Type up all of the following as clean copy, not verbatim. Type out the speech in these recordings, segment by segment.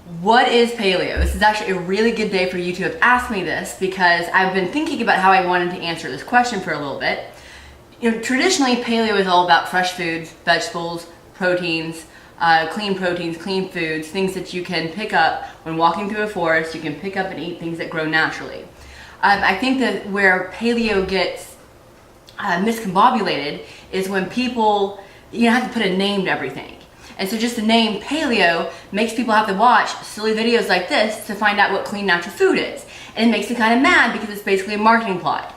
What is paleo? This is actually a really good day for you to have asked me this because I've been thinking about how I wanted to answer this question for a little bit. You know, traditionally paleo is all about fresh foods, vegetables, proteins, clean foods, things that you can pick up when walking through a forest. You can pick up and eat things that grow naturally. I think that where paleo gets miscombobulated is when people have to put a name to everything. And so just the name paleo makes people have to watch silly videos like this to find out what clean natural food is. And it makes them kind of mad because it's basically a marketing plot.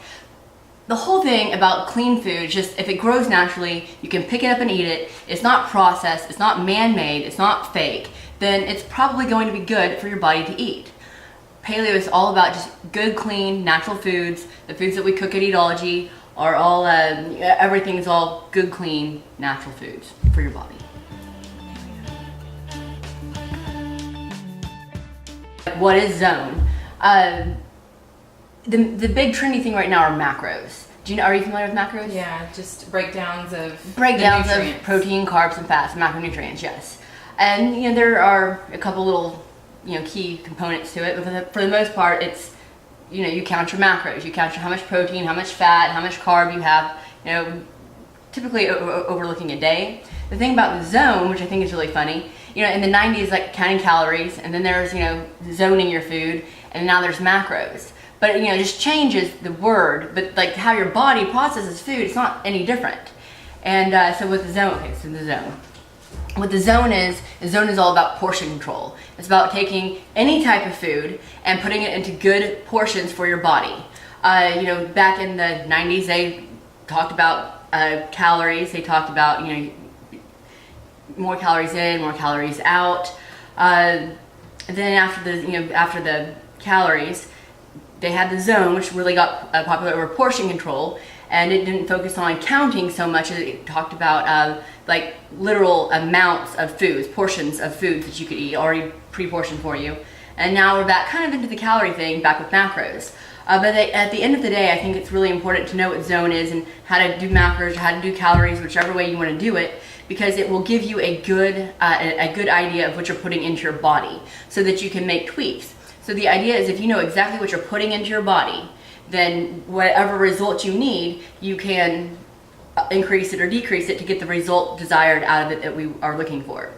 The whole thing about clean food, just if it grows naturally, you can pick it up and eat it, it's not processed, it's not man-made, it's not fake, then it's probably going to be good for your body to eat. Paleo is all about just good, clean, natural foods. The foods that we cook at Eatology are all, everything's all good, clean, natural foods for your body. What is zone? The big trendy thing right now are macros. Are you familiar with macros? Yeah, just breakdowns of protein, carbs, and fats, macronutrients. Yes, and there are a couple little key components to it, but for the most part, it's you count your macros. You count how much protein, how much fat, how much carb you have. Typically overlooking a day. The thing about the zone, which I think is really funny, in the 90s, like counting calories, and then there's, zoning your food, and now there's macros. But, it just changes the word, but like how your body processes food, it's not any different. And so with the zone, what the zone is all about portion control. It's about taking any type of food and putting it into good portions for your body. Back in the 90s, they talked about calories. They talked about, more calories in, more calories out. And then after the calories, they had the zone, which really got popular over portion control, and it didn't focus on counting so much as it talked about like literal amounts of foods, portions of foods that you could eat already pre-portioned for you. And now we're back kind of into the calorie thing, back with macros. But at the end of the day, I think it's really important to know what zone is and how to do macros, how to do calories, whichever way you want to do it, because it will give you a good idea of what you're putting into your body so that you can make tweaks. So the idea is if you know exactly what you're putting into your body, then whatever result you need, you can increase it or decrease it to get the result desired out of it that we are looking for.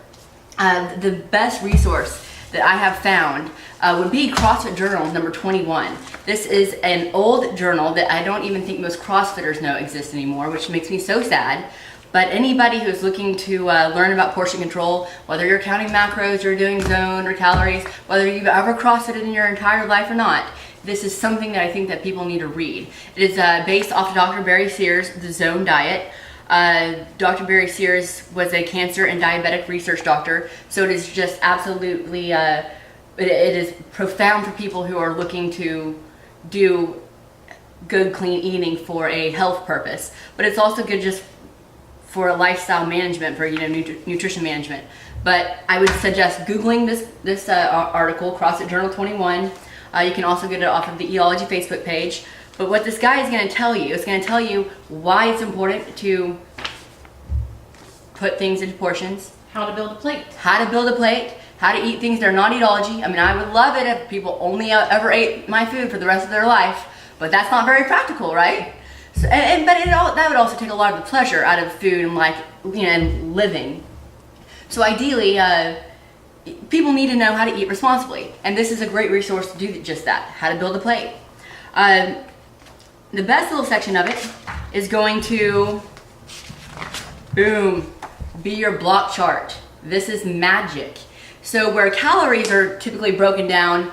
The best resource that I have found would be CrossFit Journal number 21. This is an old journal that I don't even think most CrossFitters know exists anymore, which makes me so sad. But anybody who's looking to learn about portion control, whether you're counting macros or doing zone or calories, whether you've ever CrossFitted in your entire life or not, this is something that I think that people need to read. It is based off of Dr. Barry Sears' The Zone Diet. Dr. Barry Sears was a cancer and diabetic research doctor, so it is just absolutely, it is profound for people who are looking to do good, clean eating for a health purpose. But it's also good just for a lifestyle management, for nutrition management. But I would suggest Googling this article, CrossFit Journal 21. You can also get it off of the Eatology Facebook page. But what this guy is going to tell you, is going to tell you why it's important to put things into portions. How to build a plate. How to build a plate. How to eat things that are not Eatology. I mean, I would love it if people only ever ate my food for the rest of their life. But that's not very practical, right? So, that would also take a lot of the pleasure out of food and and living. So ideally, people need to know how to eat responsibly, and this is a great resource to do just that. How to build a plate. The best little section of it is going to, boom, be your block chart. This is magic. So where calories are typically broken down,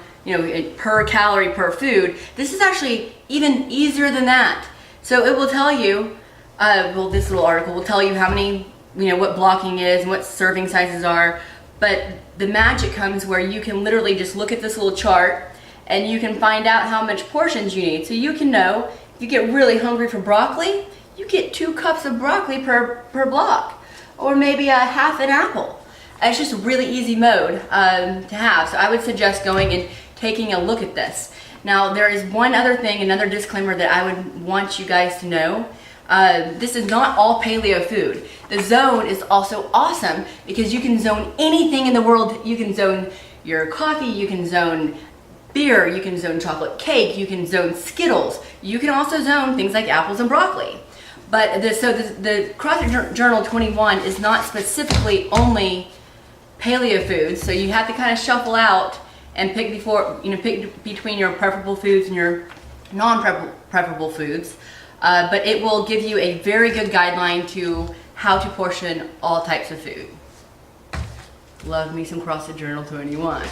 per calorie per food, this is actually even easier than that. So it will tell you, this little article will tell you how many, what blocking is and what serving sizes are. But the magic comes where you can literally just look at this little chart and you can find out how much portions you need. So you can know, if you get really hungry for broccoli, you get 2 cups of broccoli per block, or maybe a half an apple. It's just a really easy mode to have. So I would suggest going and taking a look at this. Now, there is one other thing, another disclaimer that I would want you guys to know. This is not all paleo food. The zone is also awesome because you can zone anything in the world. You can zone your coffee, you can zone beer, you can zone chocolate cake, you can zone Skittles. You can also zone things like apples and broccoli. But the CrossFit Journal 21 is not specifically only paleo foods, so you have to kind of shuffle out and pick between your preferable foods and your non-preferable foods. But it will give you a very good guideline to how to portion all types of food. Love me some CrossFit Journal 21.